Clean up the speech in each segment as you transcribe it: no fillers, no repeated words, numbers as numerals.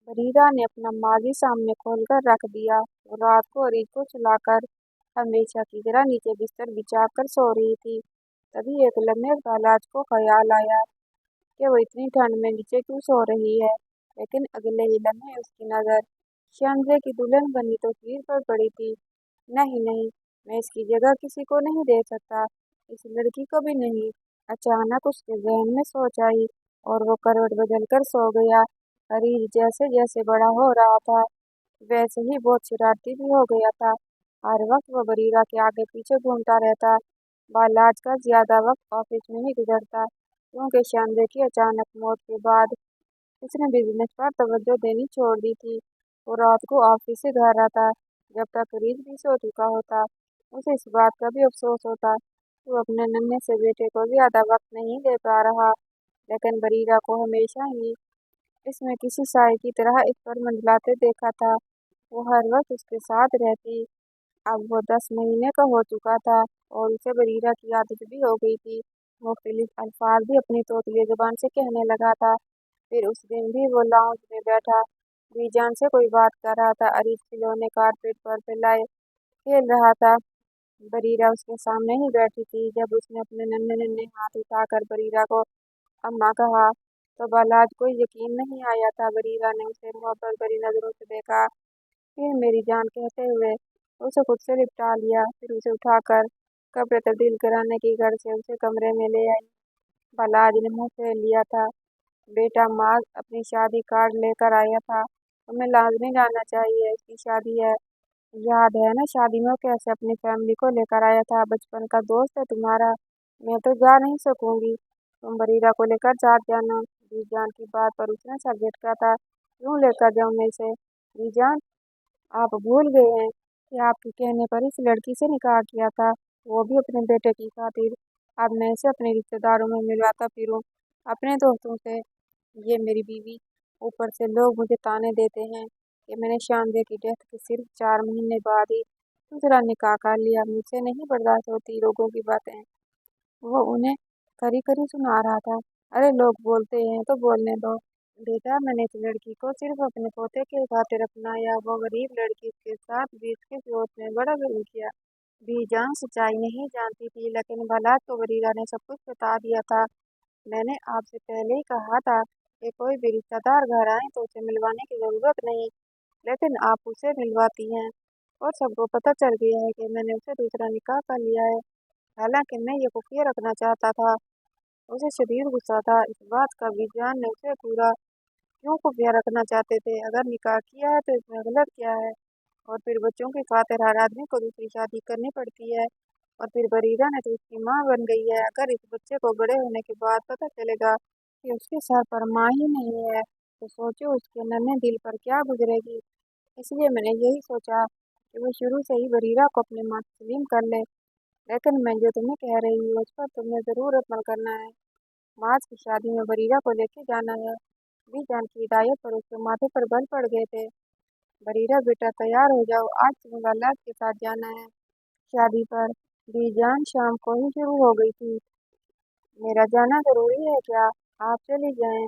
बरीरा ने अपना माजी सामने खोलकर रख दिया। वो रात को अरीज को सुलाकर हमेशा की तरह नीचे बिस्तर बिछाकर सो रही थी। तभी एक लम्हे बालाज को ख्याल आया कि वो इतनी ठंड में नीचे क्यों सो रही है। लेकिन अगले ही लम्हे उसकी नजर श्यामजे की दुल्हन बनी तस्वीर पर पड़ी थी। नहीं नहीं, मैं इसकी जगह किसी को नहीं दे सकता, इस लड़की को भी नहीं। अचानक उसके जहन में सोच आई और वो करवट बदल कर सो गया। अरीज जैसे जैसे बड़ा हो रहा था वैसे ही बहुत शरारती भी हो गया था। हर वक्त वो बरीरा के आगे पीछे घूमता रहता। बालाज का ज्यादा वक्त ऑफिस में ही गुजरता क्योंकि श्यामजे की अचानक मौत के बाद उसने बिजनेस पर तवज्जो देनी छोड़ दी थी। वो रात को ऑफिस से घर आता जब तक रीज भी सो चुका होता। उसे इस बात का भी अफसोस होता कि वो अपने नन्हे से बेटे को ज्यादा वक्त नहीं दे पा रहा। लेकिन बरीरा को हमेशा ही इसमें किसी साए की तरह इस पर मंडलाते देखा था। वो हर वक्त उसके साथ रहती। अब वो 10 महीने का हो चुका था और उसे बरीरा की आदत भी हो गई थी। मुख्तलिफ अल्फाज भी अपनी तोतली जुबान से कहने लगा था। फिर उस दिन भी वो लाउंज में बैठा बीजान से कोई बात कर रहा था। अरीज खिलौने कारपेट पर फैलाए खेल रहा था। बरीरा उसके सामने ही बैठी थी। जब उसने अपने नन्हे नन्हे हाथ उठाकर बरीरा को अम्मा कहा तो बालाज को यकीन नहीं आया था। बरीरा ने उसे मोहब्बत भरी नजरों से देखा, फिर मेरी जान कहते हुए उसे खुद से लिपटा लिया। फिर उसे उठाकर कपड़े तब्दील कराने की घर से उसे कमरे में ले आई। बालाज ने मुंह फेर लिया था। बेटा, माँ अपनी शादी कार्ड लेकर आया था, तुम्हें लाजमी जाना चाहिए, इसकी शादी है। याद है ना शादी में वो कैसे अपनी फैमिली को लेकर आया था, बचपन का दोस्त है तुम्हारा। मैं तो जा नहीं सकूंगी, तुम बरीरा को लेकर साथ जाना। बीजान की बात पर उसने सर झटका था। क्यों लेकर जाऊं मैं इसे? बीजान, आप भूल गए हैं कि आपके कहने पर इस लड़की से निकाह किया था, वो भी अपने बेटे की खातिर। अब मैं इसे अपने रिश्तेदारों में मिलवाता फिरूं, अपने दोस्तों से। ये मेरी बीवी। ऊपर से लोग मुझे ताने देते हैं कि मैंने श्यामजे की डेथ के सिर्फ 4 महीने बाद ही दूसरा निकाह कर लिया। मुझसे नहीं बर्दाश्त होती लोगों की बातें। वो उन्हें खरी खरी सुना रहा था। अरे लोग बोलते हैं तो बोलने दो। बेटा, मैंने इस लड़की को सिर्फ अपने पोते के खातिर अपनाया। वो गरीब लड़की के साथ भी इसके सोच में बड़ा जुल्म किया। बीजान सच्चाई नहीं जानती थी, लेकिन भला तो बरीरा ने सब कुछ बता दिया था। मैंने आपसे पहले ही कहा था कि कोई भी रिश्तेदार घर आए तो उसे मिलवाने की जरूरत नहीं, लेकिन आप उसे मिलवाती हैं और सबको पता चल गया है कि मैंने उसे दूसरा निकाह कर लिया है। हालांकि मैं ये खुफिया रखना चाहता था। उसे शदीद गुस्सा था इस बात का। बीजान ने उसे पूरा क्यों खुफिया रखना चाहते थे? अगर निकाह किया है तो इसमें गलत क्या है? और फिर बच्चों की खातिर हर आदमी को दूसरी शादी करनी पड़ती है। और फिर बरीरा ने तो उसकी माँ बन गई है। अगर इस बच्चे को बड़े होने के बाद पता चलेगा कि उसके सर पर माँ ही नहीं है तो सोचो उसके नन्हे दिल पर क्या गुजरेगी। इसलिए मैंने यही सोचा कि वो शुरू से ही बरीरा को अपनी माँ तस्लीम कर ले। लेकिन मैं जो तुम्हें कह रही हूँ उस पर तुम्हें जरूर अमल करना है। माज की शादी में बरीरा को लेके जाना है। बीजान की हिदायत पर उसके माथे पर बल पड़ गए थे। बरीरा बेटा तैयार हो जाओ, आज तुम्हें बालाज के साथ जाना है शादी पर। बीजान शाम को ही शुरू हो गई थी। मेरा जाना जरूरी है क्या? आप चली जाएं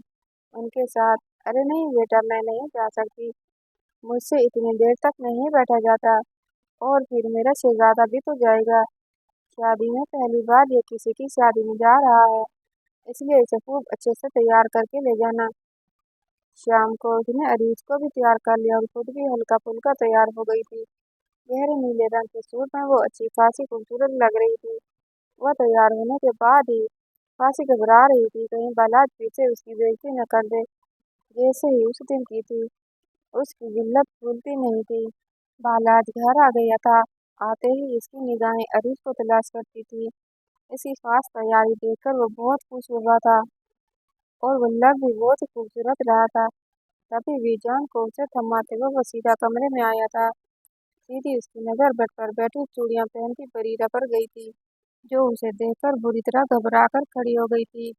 उनके साथ। अरे नहीं बेटा, मैं नहीं जा सकती, मुझसे इतनी देर तक नहीं बैठा जाता और फिर मेरा शहजादा भी तो जाएगा। शादी में पहली बार ये किसी की शादी में जा रहा है, इसलिए इसे खूब अच्छे से तैयार करके ले जाना। शाम को उसने अरीज को भी तैयार कर लिया और खुद भी हल्का फुल्का तैयार हो गई थी। गहरे नीले रंग के सूट में वो अच्छी खासी खूबसूरत लग रही थी। वह तैयार होने के बाद ही खासी घबरा रही थी कहीं बालाज पीछे उसकी बेइज्जती न कर दे, जैसे ही उस दिन की थी। उसकी जिल्लत भूलती नहीं थी। बालाज घर आ गया था। आते ही इसकी निगाहें अरीज को तलाश करती थी। इसकी खास तैयारी देखकर वो बहुत खुश हुआ था और वो लग भी बहुत ही खूबसूरत रहा था। तभी बीजान को उसे थमाते हुए वो सीधा कमरे में आया था। सीधी उसकी नजर बेड पर बैठी चूड़ियां पहनती बरीरा पर गई थी, जो उसे देखकर बुरी तरह घबरा कर खड़ी हो गई थी।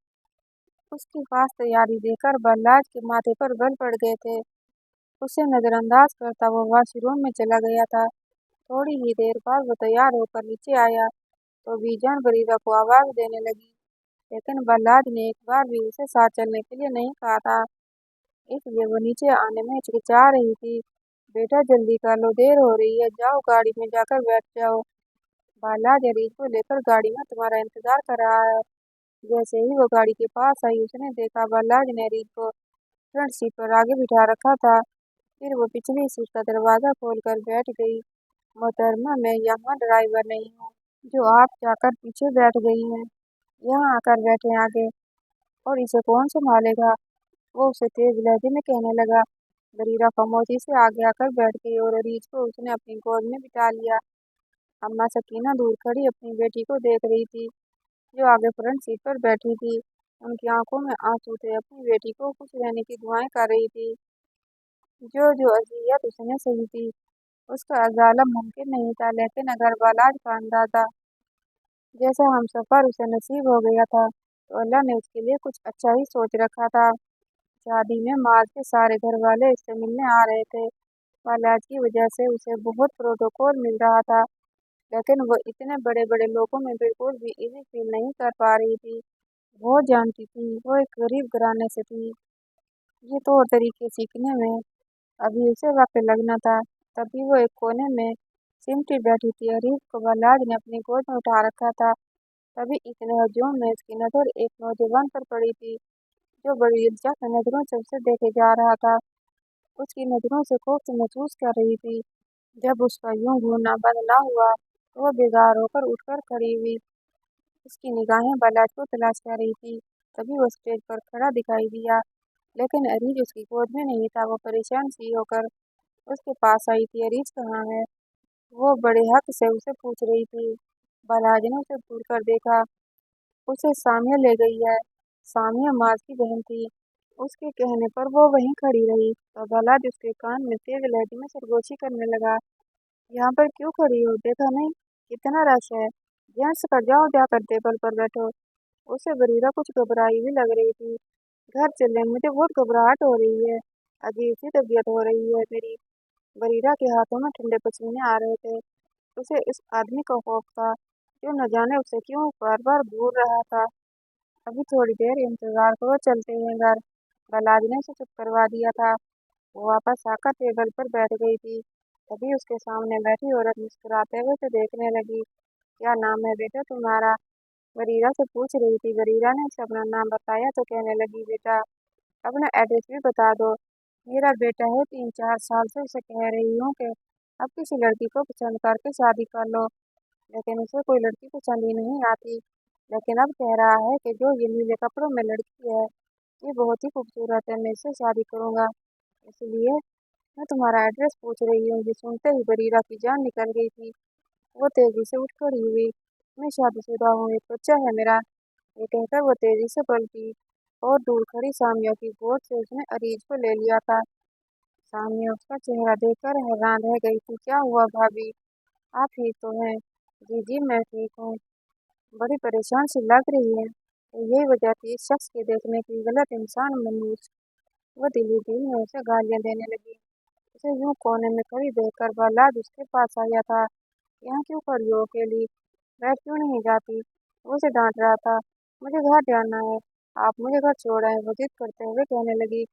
उसकी खास तैयारी देखकर बल्लाज के माथे पर बल पड़ गए थे। उसे नजरअंदाज करता वो वॉशरूम में चला गया था। थोड़ी ही देर बाद वो तैयार होकर नीचे आया तो बीजान बरीरा को आवाज देने लगी, लेकिन बल्लाज ने एक बार भी उसे साथ चलने के लिए नहीं कहा था। इसलिए वो नीचे आने में हिचकिचा रही थी। बेटा जल्दी कर लो, देर हो रही है, जाओ गाड़ी में जाकर बैठ जाओ। बालाज अरीज को लेकर गाड़ी में तुम्हारा इंतजार कर रहा है। जैसे ही वो गाड़ी के पास आई उसने देखा बालाज ने अरीज को फ्रंट सीट पर आगे बिठा रखा था। फिर वो पिछली सीट का दरवाजा खोलकर बैठ गई। मोहतरमा, मैं यहाँ ड्राइवर नहीं हूँ जो आप जाकर पीछे बैठ गई हैं। यहाँ आकर बैठे आगे, और इसे कौन संभालेगा? वो उसे तेज लहजे में कहने लगा। बरीरा खामोशी से आगे आकर बैठ गई और अरीज को उसने अपनी गोद में बिठा लिया। अम्मा सकीना दूर खड़ी अपनी बेटी को देख रही थी, जो आगे फ्रंट सीट पर बैठी थी। उनकी आंखों में आंसू थे। अपनी बेटी को खुश रहने की दुआएं कर रही थी। जो जो अजियत उसने सही थी, उसका अजाला मुमकिन नहीं था, लेकिन अगर बालाज का अंदाजा जैसा हम सफर उसे नसीब हो गया था, तो अल्लाह ने उसके लिए कुछ अच्छा ही सोच रखा था। शादी में माज के सारे घर वाले इससे मिलने आ रहे थे। बालाज की वजह से उसे बहुत प्रोटोकॉल मिल रहा था, लेकिन वो इतने बड़े बड़े लोगों में बिल्कुल भी इजी फील नहीं कर पा रही थी। वो जानती थी वो एक गरीब घराने से थी। ये तौर तरीके सीखने में अभी उसे वक्त लगना था। तभी वो एक कोने में सिमटी बैठी थी। अरीफ को बालाज ने अपनी गोद में उठा रखा था। तभी इतने हजूम में उसकी नजर एक नौजवान पर पड़ी थी, जो बड़ी दिलचस्प नजरों से उसे देखे जा रहा था। उसकी नजरों से खौफ महसूस कर रही थी। जब उसका यूं घूरना बंद ना हुआ, तो वो बेजार होकर उठकर खड़ी हुई। उसकी निगाहें बालाज को तलाश कर रही थी। तभी वो स्टेज पर खड़ा दिखाई दिया, लेकिन अरीज उसकी गोद में नहीं था। वो परेशान सी होकर उसके पास आई थी। अरीज कहाँ है? वो बड़े हक से उसे पूछ रही थी। बालाज ने उसे घूर कर देखा। उसे सामिया ले गई है। सामिया माज की बहन थी। उसके कहने पर वो वहीं खड़ी रही। तो बालाज उसके कान में तेज लहजे में सरगोशी करने लगा। यहाँ पर क्यों खड़ी हो? देखा नहीं कितना रश है? जेंट्स का जाओ, जाकर टेबल पर बैठो। उसे बरीरा कुछ घबराई हुई लग रही थी। घर चले, मुझे बहुत घबराहट हो रही है। अजीब सी तबीयत हो रही है मेरी। बरीरा के हाथों में ठंडे पसीने आ रहे थे। उसे इस आदमी का खौफ था, जो न जाने उसे क्यों बार बार घूर रहा था। अभी थोड़ी देर इंतजार करो, चलते हैं घर। बालाज ने उसे चुप करवा दिया था। वो वापस आकर टेबल पर बैठ गई थी। तभी उसके सामने बैठी औरत मुस्कुराते हुए उसे देखने लगी। क्या नाम है बेटा तुम्हारा? बरीरा से पूछ रही थी। बरीरा ने उसे अपना नाम बताया तो कहने लगी, बेटा अपना एड्रेस भी बता दो। मेरा बेटा है, 3-4 साल से उसे कह रही हूँ कि अब किसी लड़की को पसंद करके शादी कर लो, लेकिन उसे कोई लड़की पसंद ही नहीं आती। लेकिन अब कह रहा है कि जो ये नीले कपड़ों में लड़की है, ये बहुत ही खूबसूरत है, मैं इससे शादी करूंगा। इसलिए मैं तुम्हारा एड्रेस पूछ रही हूँ। ये सुनते ही बरीरा की जान निकल गई थी। वो तेजी से उठ खड़ी हुई। मैं शादीशुदा हूँ, एक बच्चा है मेरा। ये कहकर वो तेजी से पलटी और दूर खड़ी सामिया की गोद से उसने अरीज को ले लिया था। सामिया उसका चेहरा देखकर हैरान रह गई थी। क्या हुआ भाभी, आप ठीक तो हैं? जी जी मैं ठीक हूँ। बड़ी परेशान सी लग रही है। तो यही वजह थी इस शख्स के देखने की, गलत इंसान मनूस। वो दिली दिल में उसे गालियां देने लगी। उसे यूं कोने में खड़ी देखकर बालाज उसके पास आया था। यहाँ क्यों खड़ी हो अकेली? बैठ क्यों नहीं जाती? वो उसे डांट रहा था। मुझे घर जाना है, आप मुझे घर छोड़ आए, वो जिद करते हुए कहने लगी।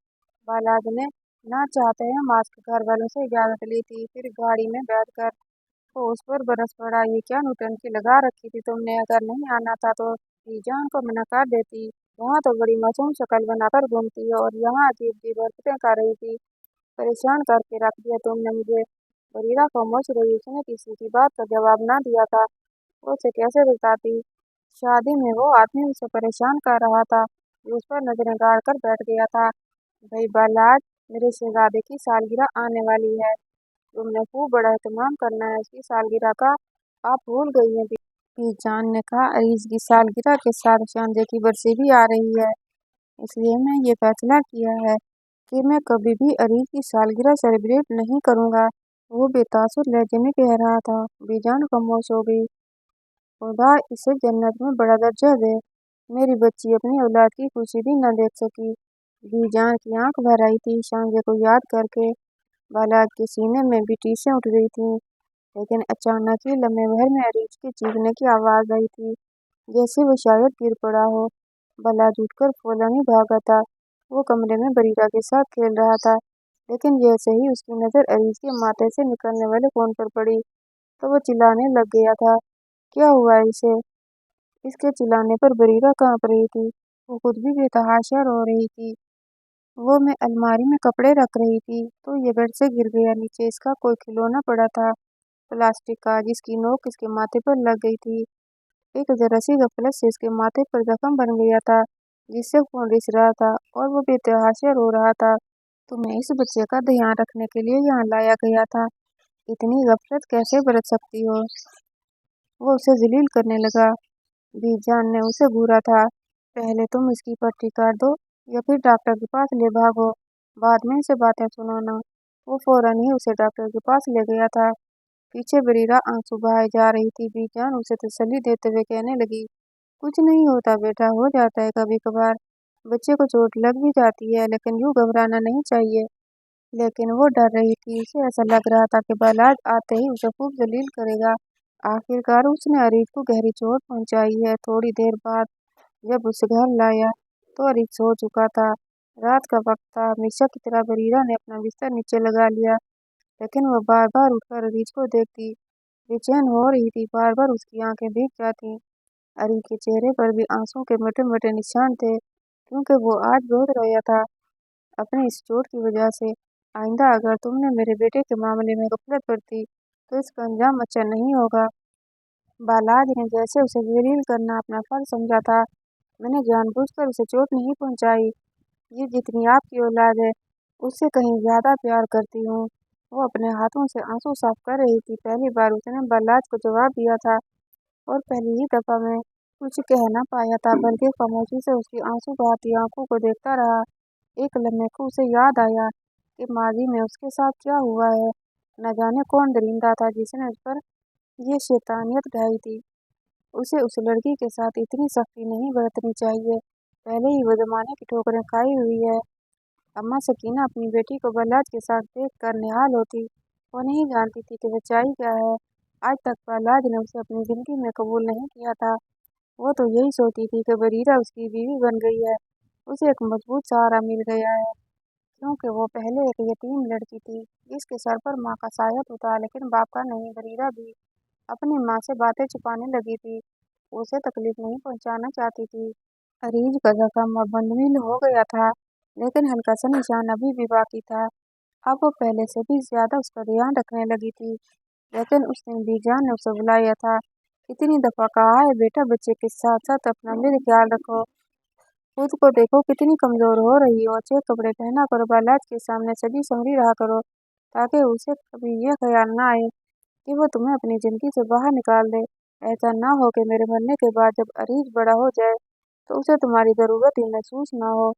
बालाज ने ना चाहते हैं मास्क घर वालों से इजाजत ली थी। फिर गाड़ी में बैठकर वो उस पर बरस पड़ा। ये क्या नौटंकी लगा रखी थी तुमने? अगर नहीं आना था तो जान को मना कर देती। वहाँ तो बड़ी मासूम शक्ल बनाकर घूमती है, और यहाँ अजीब अजीब हरकतें कर रही थी। परेशान करके रख दिया तुमने मुझे। बरीरा खामोश रही। उसने किसी की बात का जवाब ना दिया था। वो उसे कैसे बताती? शादी में वो आदमी उसे परेशान कर रहा था, जो उस पर नजरें गाड़ कर बैठ गया था। भाई बालाज, मेरे शहजादे की सालगिरह आने वाली है। तुमने खूब बड़ा एहतमाम करना है उसकी सालगिरह का। आप भूल गई हैं? बीजान ने कहा, अरीज की सालगिरह के साथ शांजे की बरसी भी आ रही है। इसलिए मैं ये फैसला किया है कि मैं कभी भी अरीज की सालगिरह सेलिब्रेट नहीं करूंगा। वो बेतासुर लहजे में कह रहा था। बीजान खामोश हो गई। खुदा इसे जन्नत में बड़ा दर्जा दे। मेरी बच्ची अपनी औलाद की खुशी भी न देख सकी। बीजान की आंख भर आई थी शांजे को याद करके। बालाज के सीने में भी टीसें उठ गई थीं। लेकिन अचानक ही लम्हे भर में अरीज की चीखने की आवाज आई थी, जैसे वो शायद गिर पड़ा हो। बालाज उठकर फौरन ही भागा था। वो कमरे में बरीरा के साथ खेल रहा था, लेकिन जैसे ही उसकी नज़र अरीज के माथे से निकलने वाले फोन पर पड़ी तो वो चिल्लाने लग गया था। क्या हुआ इसे? इसके चिल्लाने पर बरीरा कांप रही थी। वो खुद भी बेतहाशा रो रही थी। वो मैं अलमारी में कपड़े रख रही थी तो ये बेड से गिर गया। नीचे इसका कोई खिलौना पड़ा था, प्लास्टिक का, जिसकी नोक इसके माथे पर लग गई थी। एक जरा सी गफलत से इसके माथे पर जख्म बन गया था, जिससे खून रिस रहा था और वो बेतहाशा रो रहा था। तुम्हें इस बच्चे का ध्यान रखने के लिए यहाँ लाया गया था। इतनी गफलत कैसे बरत सकती हो? वो उसे जलील करने लगा। बीजान ने उसे घूरा था। पहले तुम इसकी पट्टी कर दो या फिर डॉक्टर के पास ले भागो, बाद में इसे बातें सुनाना। वो फौरन ही उसे डॉक्टर के पास ले गया था। पीछे बरीरा आंसू बहाए जा रही थी। बीजान उसे तसल्ली देते हुए कहने लगी, कुछ नहीं होता बेटा, हो जाता है कभी कभार। बच्चे को चोट लग भी जाती है, लेकिन यूं घबराना नहीं चाहिए। लेकिन वो डर रही थी। उसे ऐसा लग रहा था कि बालाज आते ही उसे खूब जलील करेगा। आखिरकार उसने अरीज को गहरी चोट पहुंचाई है। थोड़ी देर बाद जब उसे घर लाया तो अरीज सो चुका था। रात का वक्त था। हमेशा की तरह बरीरा ने अपना बिस्तर नीचे लगा लिया, लेकिन वह बार बार उठकर अरीज को देखती। बेचैन हो रही थी। बार बार उसकी आंखें भीग जाती। अरीज के चेहरे पर भी आंसू के मोटे मोटे निशान थे, क्योंकि वो आज बहुत रोया था अपने इस चोट की वजह से। आइंदा अगर तुमने मेरे बेटे के मामले में गफलत बरती तो इसका अंजाम अच्छा नहीं होगा। बालाज ने जैसे उसे जलील करना अपना फर्ज समझा था। मैंने जानबूझकर उसे चोट नहीं पहुंचाई। ये जितनी आपकी औलाद है उससे कहीं ज्यादा प्यार करती हूँ। वो अपने हाथों से आंसू साफ कर रही थी। पहली बार उसने बालाज को जवाब दिया था और पहली ही दफा में कुछ कह ना पाया था, बल्कि खामोशी से उसकी आंसू बहाती आंखों को देखता रहा। एक लम्हे को उसे याद आया कि माजी में उसके साथ क्या हुआ है। न जाने कौन दरिंदा था जिसने उस पर ये शैतानियत ढाई थी। उसे उस लड़की के साथ इतनी सख्ती नहीं बरतनी चाहिए। पहले ही वो जमाने की ठोकरें खाई हुई है। अम्मा सकीना अपनी बेटी को बालाज के साथ देख कर निहाल होती। वो नहीं जानती थी कि सच्चाई क्या है। आज तक बालाज ने उसे अपनी जिंदगी में कबूल नहीं किया था। वो तो यही सोचती थी कि बरीरा उसकी बीवी बन गई है, उसे एक मजबूत सहारा मिल गया है। क्योंकि वो पहले एक यतीम लड़की थी जिसके सर पर माँ का साया तो था, लेकिन बाप का नहीं। बरीरा भी अपनी माँ से बातें छुपाने लगी थी। उसे तकलीफ नहीं पहुंचाना चाहती थी। अरीज का जख्म अब बंद हो गया था, लेकिन हल्का सा निशान अभी भी बाकी था। अब वो पहले से भी ज्यादा उसका ध्यान रखने लगी थी। लेकिन उस दिन बीजान ने उसे बुलाया था। कितनी दफा कहा है बेटा, बच्चे के साथ साथ अपना भी ख्याल रखो। खुद को देखो कितनी कमजोर हो रही हो। अच्छे कपड़े पहना करो, बालाज के सामने सजी संवरी रहा करो, ताकि उसे कभी ये ख्याल ना आए कि वो तुम्हें अपनी जिंदगी से बाहर निकाल दे। ऐसा ना हो कि मेरे मरने के बाद जब अरीज बड़ा हो जाए तो उसे तुम्हारी जरूरत ही महसूस ना हो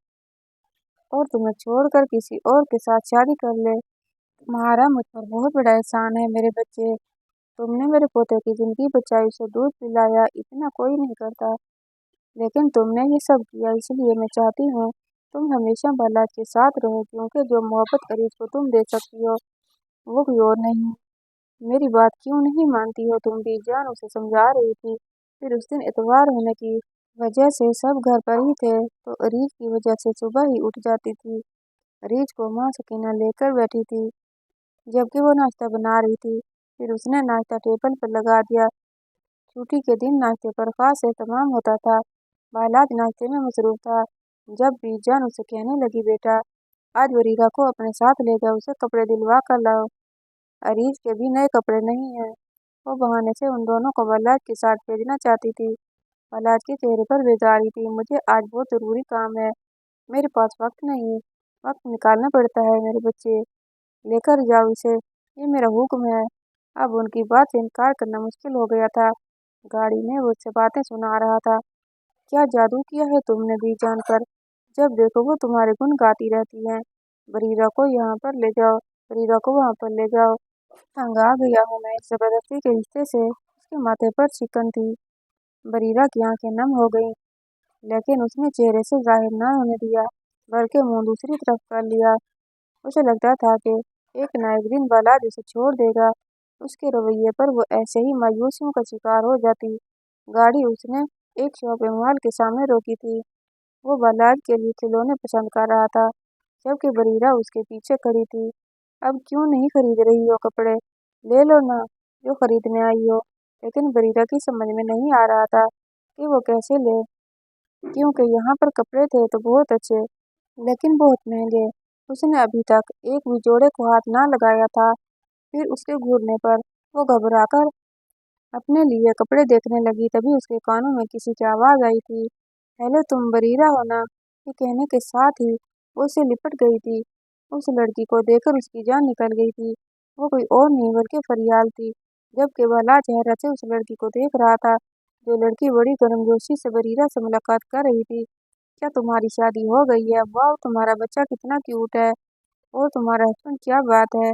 और तुम्हें छोड़कर किसी और के साथ शादी कर ले। तुम्हारा मुझ पर बहुत बड़ा एहसान है मेरे बच्चे। तुमने मेरे पोते की जिंदगी बचाई, उसे दूध पिलाया, इतना कोई नहीं करता। लेकिन तुमने ये सब किया इसलिए मैं चाहती हूँ तुम हमेशा बालाज के साथ रहो, क्योंकि जो मोहब्बत अरीज को तुम दे सकती हो वो कोई और नहीं। मेरी बात क्यों नहीं मानती हो तुम? बीजान उसे समझा रही थी। फिर उस दिन इतवार होने की वजह से सब घर पर ही थे, तो अरीज की वजह से सुबह ही उठ जाती थी। अरीज को माँ सकीना लेकर बैठी थी जबकि वो नाश्ता बना रही थी। फिर उसने नाश्ता टेबल पर लगा दिया। छुट्टी के दिन नाश्ते पर खास एहतमाम होता था। बालाज नाश्ते में मसरूफ था जब बीजान उसे कहने लगी, बेटा आज वरीरा को अपने साथ ले जाओ, उसे कपड़े दिलवा कर लाओ। अरीज के भी नए कपड़े नहीं हैं। वो बहाने से उन दोनों को बालाज के साथ भेजना चाहती थी। बालाज के चेहरे पर बेजारी थी। मुझे आज बहुत जरूरी काम है, मेरे पास वक्त नहीं। वक्त निकालना पड़ता है मेरे बच्चे, लेकर जाओ इसे, ये मेरा हुक्म है। अब उनकी बात से इनकार करना मुश्किल हो गया था। गाड़ी में वो उससे बातें सुना रहा था। क्या जादू किया है तुमने बीजान पर? जब देखो वो तुम्हारे गुण गाती रहती है। बरीरा को यहाँ पर ले जाओ, बरीरा को वहाँ पर ले जाओ। तंग आ गया हूँ मैं इस जबरदस्ती के रिश्ते से। उसके माथे पर चिकन थी। बरीरा की आंखें नम हो गईं, लेकिन उसने चेहरे से जाहिर न होने दिया, बल्कि मुंह दूसरी तरफ कर लिया। उसे लगता था कि एक न एक दिन बालाज उसे छोड़ देगा। उसके रवैये पर वो ऐसे ही मायूसियों का शिकार हो जाती। गाड़ी उसने एक शॉपिंग मॉल के सामने रोकी थी। वो बालाज के लिए खिलौने पसंद कर रहा था, जबकि बरीरा उसके पीछे खड़ी थी। अब क्यों नहीं खरीद रही हो कपड़े? ले लो ना, जो खरीदने आई हो। लेकिन बरीरा की समझ में नहीं आ रहा था कि वो कैसे ले, क्योंकि यहाँ पर कपड़े थे तो बहुत अच्छे, लेकिन बहुत महंगे। उसने अभी तक एक भी जोड़े को हाथ ना लगाया था। फिर उसके घूरने पर वो घबराकर अपने लिए कपड़े देखने लगी। तभी उसके कानों में किसी की आवाज़ आई थी, हेलो, तुम बरीरा हो ना? ये कहने के साथ ही वो उससे लिपट गई थी। उस लड़की को देखकर उसकी जान निकल गई थी। वो कोई और नहीं बल्कि फरियाल थी। जबकि वह लाजहरा से उस लड़की को देख रहा था। जो लड़की बड़ी गर्मजोशी से बरीरा से मुलाकात कर रही थी। क्या तुम्हारी शादी हो गई है? वाह, तुम्हारा बच्चा कितना क्यूट है। और तुम्हारा हस्बैंड, क्या बात है।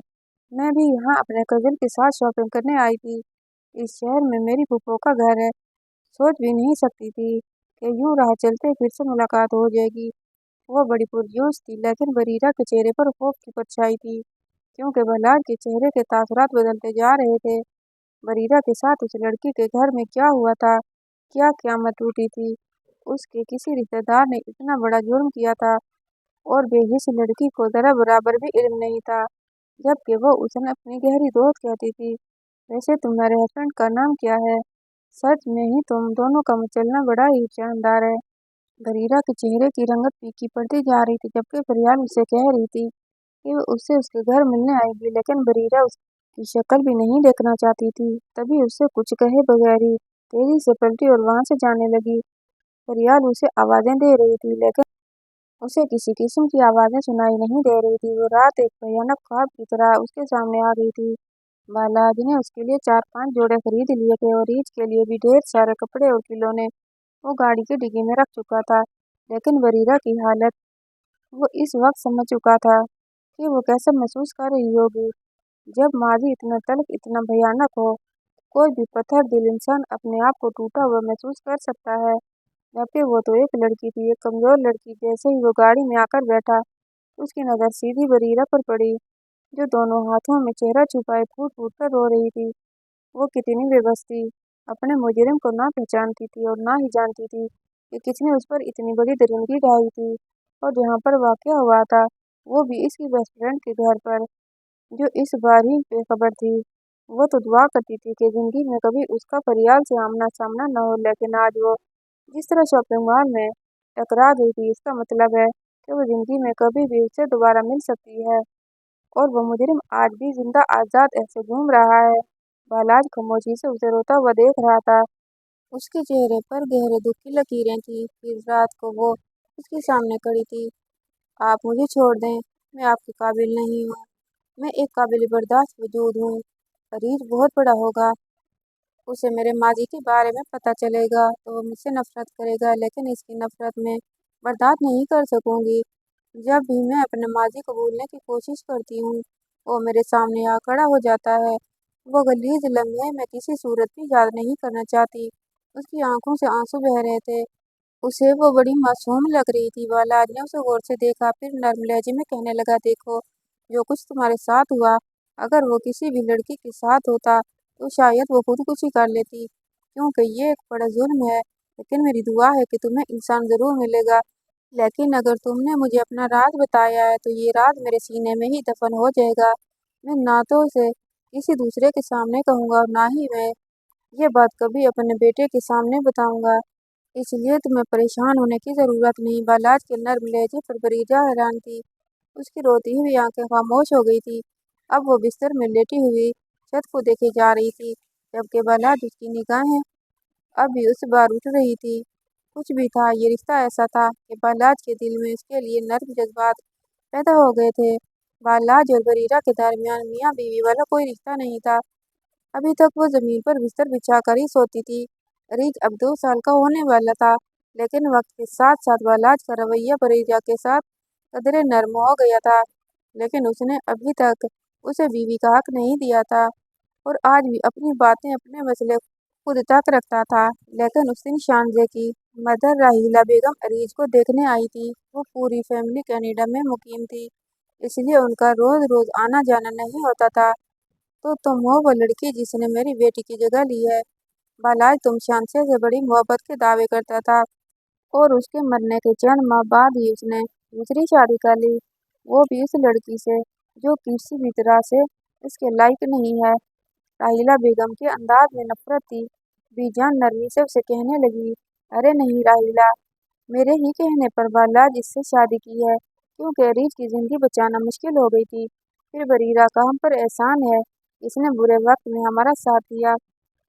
मैं भी यहाँ अपने कजिन के साथ शॉपिंग करने आई थी। इस शहर में मेरी फूफो का घर है। सोच भी नहीं सकती थी कि यूं राह चलते फिर से मुलाकात हो जाएगी। वो बड़ी पुरजोश थी, लेकिन बरीरा के चेहरे पर खौफ की परछाई थी, क्योंकि बलाल के चेहरे के तासुरात बदलते जा रहे थे। बरीरा के साथ उस लड़की के घर में क्या हुआ था? क्या क़यामत टूटी थी? उसके किसी रिश्तेदार ने इतना बड़ा जुर्म किया था और बेहिस लड़की को ज़रा बराबर भी इल्म नहीं था, जबकि वो उसे अपनी गहरी दोस्त कहती थी। वैसे तुम्हारे हस्बैंड का नाम क्या है? सच में ही तुम दोनों का चलना बड़ा ही शानदार है। बरीरा के चेहरे की रंगत फीकी पड़ती जा रही थी, जबकि फरियाल उसे कह रही थी कि वो उससे उसके घर मिलने आएगी, लेकिन बरीरा उसकी शक्ल भी नहीं देखना चाहती थी। तभी उससे कुछ कहे बगैर ही तेजी से पलटी और वहां से जाने लगी। फरियाल उसे आवाजें दे रही थी, लेकिन उसे किसी किस्म की आवाजें सुनाई नहीं दे रही थी। वो रात एक भयानक ख्वाब की तरह उसके सामने आ गई थी। बालाज ने उसके लिए 4-5 जोड़े खरीद लिए थे और ईद के लिए भी ढेर सारे कपड़े और खिलौने वो गाड़ी की डिग्गी में रख चुका था। लेकिन बरीरा की हालत वो इस वक्त समझ चुका था कि वो कैसे महसूस कर रही होगी। जब माजी इतना तल्ख, इतना भयानक हो, कोई भी पत्थर दिल इंसान अपने आप को टूटा हुआ महसूस कर सकता है। जबकि वो तो एक लड़की थी, एक कमजोर लड़की। जैसे ही वो गाड़ी में आकर बैठा, उसकी नज़र सीधी बरीरा पर पड़ी, जो दोनों हाथों में चेहरा छुपाए फूट फूट कर रो रही थी। वो कितनी बेबस थी, अपने मुजरिम को ना पहचानती थी और ना ही जानती थी कि किसने उस पर इतनी बड़ी दरिंदगी ढाई थी। और जहाँ पर वाक़या हुआ था, वो भी इसकी बेस्ट फ्रेंड के घर पर, जो इस बार ही बेखबर थी। वो तो दुआ करती थी कि जिंदगी में कभी उसका फरियाल से आमना सामना न हो, लेकिन आज वो जिस तरह शॉपिंग मॉल में टकरा गई थी, इसका मतलब है कि वो जिंदगी में कभी भी उससे दोबारा मिल सकती है। और वो मुजरिम आज भी जिंदा आज़ाद ऐसे घूम रहा है। बालाज खामोशी से उसे रोता हुआ देख रहा था। उसके चेहरे पर गहरे दुख की लकीरें थीं। इस रात को वो उसके सामने खड़ी थी। आप मुझे छोड़ दें, मैं आपके काबिल नहीं हूँ। मैं एक काबिल बर्दाश्त वजूद हूँ। अरीज बहुत बड़ा होगा। उसे मेरे माजी के बारे में पता चलेगा तो वो मुझसे नफरत करेगा, लेकिन इसकी नफरत में बर्दाश्त नहीं कर सकूंगी। जब भी मैं अपने माजी को भूलने की कोशिश करती हूँ, वो मेरे सामने आ खड़ा हो जाता है। वो गलीज लम्हे मैं किसी सूरत भी याद नहीं करना चाहती। उसकी आंखों से आंसू बह रहे थे। उसे वो बड़ी मासूम लग रही थी। बालाज ने उसे गौर से देखा, फिर नर्म लहजे में कहने लगा, देखो, जो कुछ तुम्हारे साथ हुआ, अगर वो किसी भी लड़की के साथ होता तो शायद वो खुदकुशी कर लेती, क्योंकि ये एक बड़ा जुल्म है। लेकिन मेरी दुआ है कि तुम्हें इंसान ज़रूर मिलेगा। लेकिन अगर तुमने मुझे अपना राज बताया है तो ये राज मेरे सीने में ही दफन हो जाएगा। मैं ना तो उसे किसी दूसरे के सामने कहूँगा और ना ही मैं ये बात कभी अपने बेटे के सामने बताऊंगा। इसलिए तुम्हें परेशान होने की ज़रूरत नहीं। बालाज के नर्म लहजे पर बरीजा हैरान थी। उसकी रोती हुई आंखें खामोश हो गई थी। अब वो बिस्तर में लेटी हुई छत को देखे जा रही थी, जबकि बालाज उसकी निगाहें अब भी उस बार उठ रही थी। कुछ भी था, ये रिश्ता ऐसा था कि बालाज के दिल में उसके लिए नर्म जज्बात पैदा हो गए थे। बालाज और बरीरा के दरमियान मियाँ बीवी वाला कोई रिश्ता नहीं था। अभी तक वो जमीन पर बिस्तर बिछा कर ही सोती थी। रिज अब 2 साल का होने वाला था, लेकिन वक्त के साथ साथ बालाज का रवैया बरीरा के साथ कदरे नर्म हो गया था। लेकिन उसने अभी तक उसे बीवी का हक नहीं दिया था और आज भी अपनी बातें, अपने मसले खुद तक रखता था। लेकिन उस दिन शानजे की मदर राहीला बेगम अरीज को देखने आई थी। वो पूरी फैमिली कनाडा में मुकीम थी, इसलिए उनका रोज रोज आना जाना नहीं होता था। तो तुम हो वो लड़की जिसने मेरी बेटी की जगह ली है। बालाज तुम शानसे से बड़ी मोहब्बत के दावे करता था। और उसके मरने के चंद माह बाद ही उसने दूसरी शादी कर ली, वो भी उस लड़की से जो किसी भी तरह से उसके लायक नहीं है। राहिला बेगम के अंदाज में नफरत थी। बीजान नरमी से उसे कहने लगी, अरे नहीं राहिला, मेरे ही कहने पर बाला जिससे शादी की है, क्योंकि अरीज की जिंदगी बचाना मुश्किल हो गई थी। फिर बरीरा का हम पर एहसान है, इसने बुरे वक्त में हमारा साथ दिया।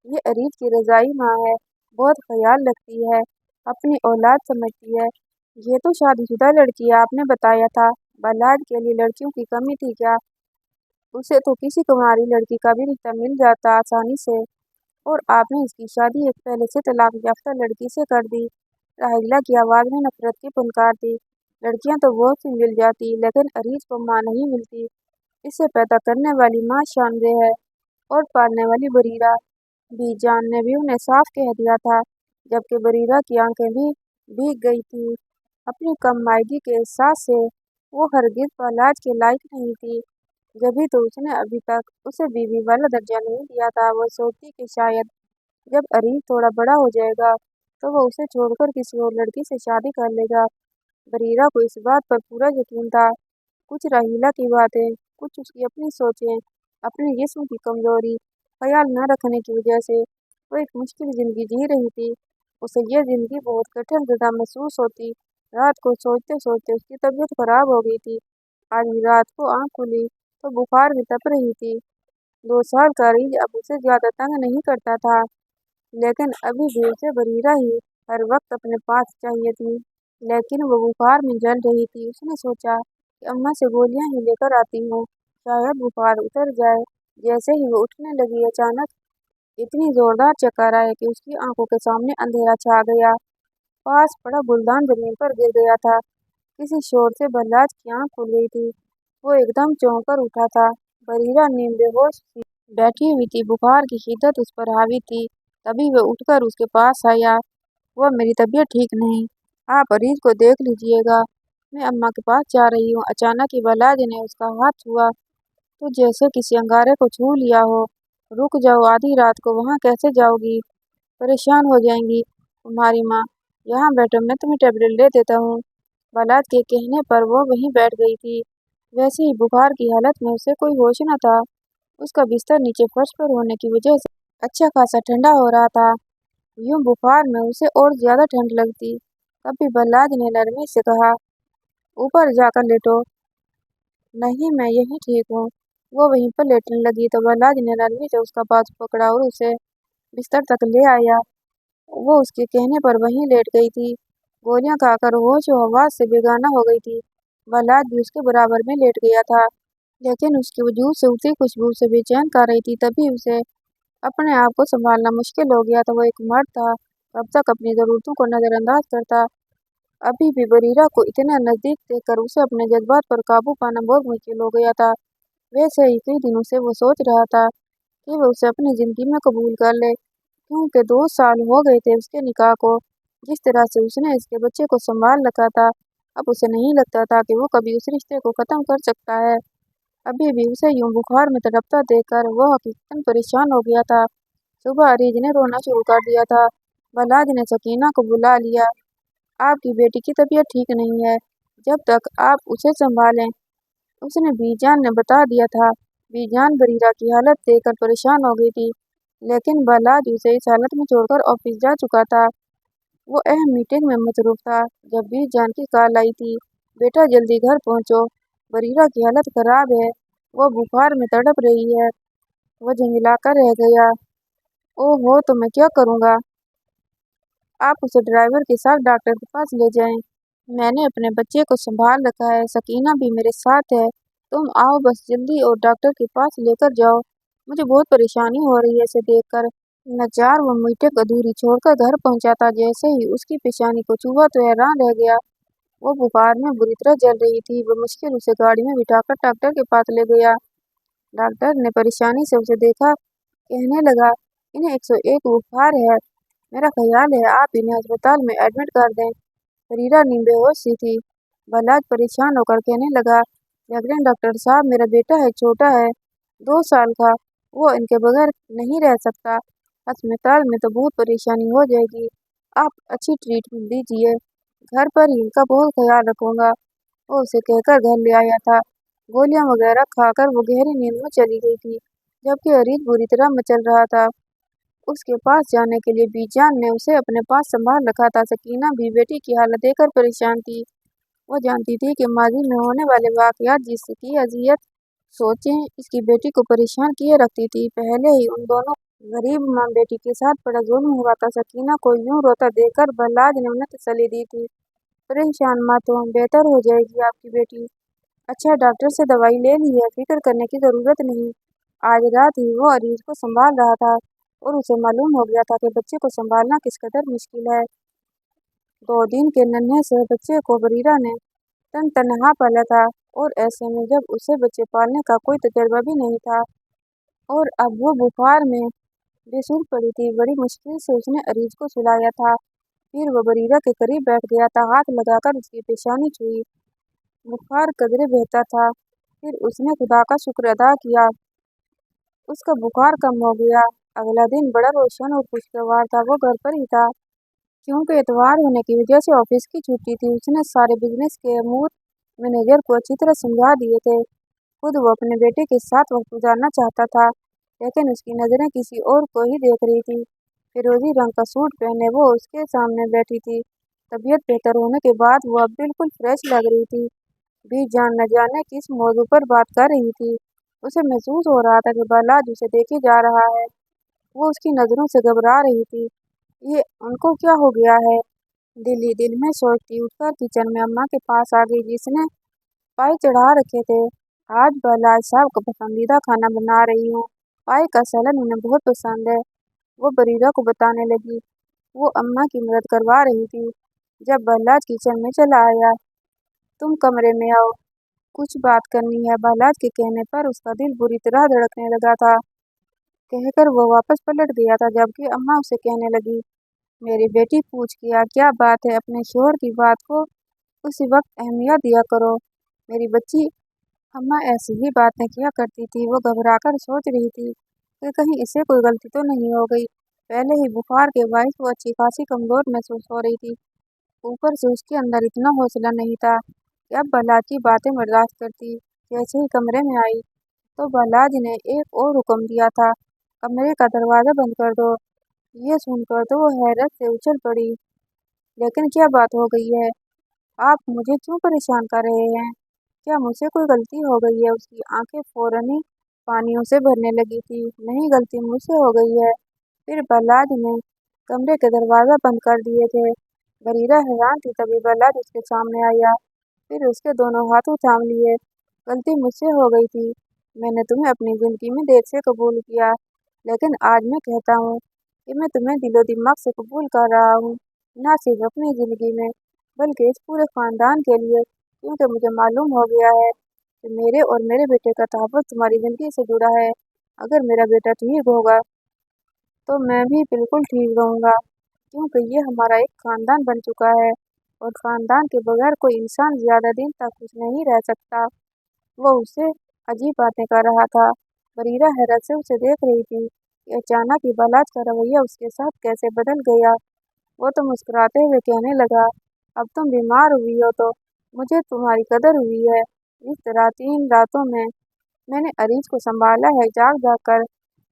ये अरीज की रजाई माँ है, बहुत ख्याल रखती है, अपनी औलाद समझती है। ये तो शादीशुदा लड़की है, आपने बताया था। बालाज के लिए लड़कियों की कमी थी क्या? उसे तो किसी कुमारी लड़की का भी रिश्ता मिल जाता आसानी से, और आपने इसकी शादी एक पहले से तलाक याफ्ता लड़की से कर दी। राहिला की आवाज़ में नफरत की फुनकार थी। लड़कियां तो बहुत सी मिल जाती, लेकिन अरीज को माँ नहीं मिलती। इसे पैदा करने वाली माँ शानदे है, और पालने वाली बरीरा। बीजान ने भी उन्हें साफ कह दिया था, जबकि बरीरा की आंखें भी भीग गई थी। अपनी कम मायगी के एहसास से वो हरगिज बालाज के लायक नहीं थी। जभी तो उसने अभी तक उसे बीवी वाला दर्जा नहीं दिया था। वो सोचती कि शायद जब अरीज थोड़ा बड़ा हो जाएगा तो वो उसे छोड़कर किसी और लड़की से शादी कर लेगा। बरीरा को इस बात पर पूरा यकीन था। कुछ राहीला की बातें, कुछ उसकी अपनी सोचें, अपने जिस्म की कमजोरी ख्याल न रखने की वजह से वो एक मुश्किल जिंदगी जी रही थी। उसे यह जिंदगी बहुत कठिन जगह महसूस होती। रात को सोचते सोचते उसकी तबीयत खराब हो गई थी। आज भी रात को आंख खुली तो बुखार में तप रही थी। 2 साल का अरीज अब उसे ज्यादा तंग नहीं करता था, लेकिन अभी भी उसे बरीरा ही हर वक्त अपने पास चाहिए थी। लेकिन वो बुखार में जल रही थी। उसने सोचा कि अम्मा से गोलियां ही लेकर आती हूँ, शायद बुखार उतर जाए। जैसे ही वो उठने लगी, अचानक इतनी जोरदार चक्कर आए कि उसकी आंखों के सामने अंधेरा छा गया। पास पड़ा गुलदान जमीन पर गिर गया था। किसी शोर से बल्लाज की आंख खुल गई थी। वो एकदम चौंक कर उठा था। बरीरा नींद बेहोश सी बैठी हुई थी, बुखार की शिद्दत उस पर हावी थी। तभी वह उठकर उसके पास आया। वह, मेरी तबीयत ठीक नहीं, आप अरीज को देख लीजिएगा, मैं अम्मा के पास जा रही हूँ। अचानक ही बल्लाज ने उसका हाथ छुआ, तो जैसे किसी अंगारे को छू लिया हो। रुक जाओ, आधी रात को वहाँ कैसे जाओगी? परेशान हो जाएंगी तुम्हारी माँ। यहाँ बैठो, मैं तुम्हें टेबलेट ले देता हूँ। बलात के कहने पर वो वहीं बैठ गई थी। वैसे ही बुखार की हालत में उसे कोई होश न था। उसका बिस्तर नीचे फर्श पर होने की वजह से अच्छा खासा ठंडा हो रहा था। यूं बुखार में उसे और ज्यादा ठंड लगती। कभी बल्लाज ने नरमी से कहा, ऊपर जाकर लेटो। नहीं, मैं यहीं ठीक हूँ। वो वहीं पर लेटने लगी तो बल्लाज ने नरमी से उसका बाजू पकड़ा और उसे बिस्तर तक ले आया। वो उसके कहने पर वहीं लेट गई थी। गोलियां खाकर होश व हवास से बेगाना हो गई थी। बल्लाज भी उसके बराबर में लेट गया था, लेकिन उसके वजूद से उसी खुशबू से बेचैन कर रही थी। तभी उसे अपने आप को संभालना मुश्किल हो गया था। वो एक मर्द था, कब तक अपनी जरूरतों को नजरअंदाज करता। अभी भी बरीरा को इतने नजदीक देखकर उसे अपने जज्बात पर काबू पाना बहुत मुश्किल हो गया था। वैसे ही कई दिनों से वो सोच रहा था कि वो उसे अपनी जिंदगी में कबूल कर ले, क्योंकि 2 साल हो गए थे उसके निकाह को। जिस तरह से उसने इसके बच्चे को संभाल रखा था, अब उसे नहीं लगता था कि वो कभी उस रिश्ते को खत्म कर सकता है। अभी भी उसे यूं बुखार में तड़पता देखकर वो हकीकतन परेशान हो गया था। सुबह अरीज ने रोना शुरू कर दिया था। बलाज ने सकीना को बुला लिया। आपकी बेटी की तबीयत ठीक नहीं है, जब तक आप उसे संभालें, उसने बीजान ने बता दिया था। बीजान बरीरा की हालत देखकर परेशान हो गई थी, लेकिन बलाज उसे इस हालत में छोड़कर ऑफिस जा चुका था। वो अहम मीटिंग में मसरूफ था जब बीजान की कॉल आई थी, बेटा जल्दी घर पहुंचो, बरीरा की हालत खराब है, वो बुखार में तड़प रही है। वो झंझलाकर रह गया। ओहो, तो मैं क्या करूँगा? आप उसे ड्राइवर के साथ डॉक्टर के पास ले जाएं। मैंने अपने बच्चे को संभाल रखा है, सकीना भी मेरे साथ है। तुम आओ बस जल्दी और डॉक्टर के पास लेकर जाओ। मुझे बहुत परेशानी हो रही है इसे देखकर। नचार वो मीटिंग अधूरी छोड़कर घर पहुंचा था। जैसे ही उसकी पेशानी को छुआ तो हैरान रह गया। वो बुखार में बुरी तरह जल रही थी। वो मुश्किल उसे गाड़ी में बिठाकर डॉक्टर के पास ले गया। डॉक्टर ने परेशानी से उसे देखा, कहने लगा, इन्हें 101 बुखार है। मेरा ख्याल है आप इन्हें अस्पताल में एडमिट कर दें। फरीदा नींद बेहोश सी थी। बल्लाज परेशान होकर कहने लगा, लेकिन डॉक्टर साहब, मेरा बेटा है, छोटा है, 2 साल का, वो इनके बगैर नहीं रह सकता। अस्पताल में तो बहुत परेशानी हो जाएगी। आप अच्छी ट्रीटमेंट दीजिए। घर पर ही इनका बहुत ख्याल रखूंगा। वो उसे कहकर घर ले आया था। गोलियां वगैरह खाकर वो गहरी नींद में चली गई थी, जबकि अरीज बुरी तरह मचल रहा था। उसके पास जाने के लिए बीजान ने उसे अपने पास संभाल रखा था। सकीना भी बेटी की हालत देखकर परेशान थी। वो जानती थी कि माजी में होने वाले वाकयात जिसकी अजियत सोचें इसकी बेटी को परेशान किए रखती थी। पहले ही उन दोनों गरीब माँ बेटी के साथ बड़ा जुल्म हुआ था। सकीना को यूं रोता देखकर बल्लाज ने उन्हें तसल्ली दी थी। परेशान मत हो, बेहतर हो जाएगी आपकी बेटी। अच्छा, डॉक्टर से दवाई ले ली है, फिक्र करने की जरूरत नहीं। आज रात ही वो अरीज को संभाल रहा था और उसे मालूम हो गया था कि बच्चे को संभालना किस कदर मुश्किल है। 2 दिन के नन्हे से बच्चे को बरीरा ने तनहा पाला था, और ऐसे में जब उसे बच्चे पालने का कोई तजर्बा भी नहीं था और अब वो बुखार में बेसुध पड़ी थी। बड़ी मुश्किल से उसने अरीज को सुलाया था। फिर वो बरीरा के करीब बैठ गया था, हाथ लगाकर उसकी पेशानी छुई। बुखार कदरे बहता था। फिर उसने खुदा का शुक्र अदा किया, उसका बुखार कम हो गया। अगला दिन बड़ा रोशन और खुशगवार था। वो घर पर ही था, क्योंकि इतवार होने की वजह से ऑफिस की छुट्टी थी। उसने सारे बिजनेस के अमूर मैनेजर को अच्छी तरह समझा दिए थे। खुद वो अपने बेटे के साथ वक्त गुजारना चाहता था, लेकिन उसकी नज़रें किसी और को ही देख रही थी। फिरोजी रंग का सूट पहने वो उसके सामने बैठी थी। तबीयत बेहतर होने के बाद वो अब बिल्कुल फ्रेश लग रही थी। बीजान न जाने किस मौजू पर बात कर रही थी। उसे महसूस हो रहा था कि बालाज उसे देखे जा रहा है। वो उसकी नज़रों से घबरा रही थी। ये उनको क्या हो गया है? दिल ही दिल में सोचती उठकर किचन में अम्मा के पास आ गई, जिसने पाए चढ़ा रखे थे। आज बालाज साहब का पसंदीदा खाना बना रही हूँ। पाए का सालन उन्हें बहुत पसंद है, वो बरीरा को बताने लगी। वो अम्मा की मदद करवा रही थी जब बालाज किचन में चला आया। तुम कमरे में आओ, कुछ बात करनी है। बालाज के कहने पर उसका दिल बुरी तरह धड़कने लगा था। कहकर वो वापस पलट गया था, जबकि अम्मा उसे कहने लगी, मेरी बेटी पूछ किया क्या बात है? अपने शोहर की बात को उसी वक्त अहमियत दिया करो मेरी बच्ची। अम्मा ऐसी ही बातें किया करती थी। वो घबराकर सोच रही थी कि कहीं इसे कोई गलती तो नहीं हो गई। पहले ही बुखार के बायस वो अच्छी खासी कमजोर महसूस हो रही थी। ऊपर से उसके अंदर इतना हौसला नहीं था कि अब बालाज की बातें बर्दाश्त करती। जैसे ही कमरे में आई तो बालाज ने एक और हुक्म दिया था, कमरे का दरवाज़ा बंद कर दो। ये सुनकर तो वो हैरत से उछल पड़ी। लेकिन क्या बात हो गई है? आप मुझे क्यों परेशान कर रहे हैं? क्या मुझसे कोई गलती हो गई है? उसकी आंखें फौरन ही पानियों से भरने लगी थी। नहीं, गलती मुझसे हो गई है। फिर बालाज ने कमरे के दरवाज़ा बंद कर दिए थे। बरीरा हैरान थी, तभी बालाज उसके सामने आया। फिर उसके दोनों हाथों थाम लिए। गलती मुझसे हो गई थी। मैंने तुम्हें अपनी ज़िंदगी में देर से कबूल किया, लेकिन आज मैं कहता हूँ कि मैं तुम्हें दिलो दिमाग से कबूल कर रहा हूँ, ना सिर्फ अपनी ज़िंदगी में बल्कि इस पूरे ख़ानदान के लिए, क्योंकि मुझे मालूम हो गया है कि मेरे और मेरे बेटे का तहफ़्फ़ुज़ तुम्हारी ज़िंदगी से जुड़ा है। अगर मेरा बेटा ठीक होगा तो मैं भी बिल्कुल ठीक रहूँगा, क्योंकि ये हमारा एक ख़ानदान बन चुका है और ख़ानदान के बगैर कोई इंसान ज़्यादा दिन तक खुश नहीं रह सकता। वो उससे अजीब बातें कर रहा था। बरीरा हैरत से उसे देख रही थी कि अचानक ही बालाज का रवैया उसके साथ कैसे बदल गया। वो तो मुस्कुराते हुए कहने लगा, अब तुम बीमार हुई हो तो मुझे तुम्हारी कदर हुई है। इस तरह 3 रातों में मैंने अरीज को संभाला है, जाग जाग कर।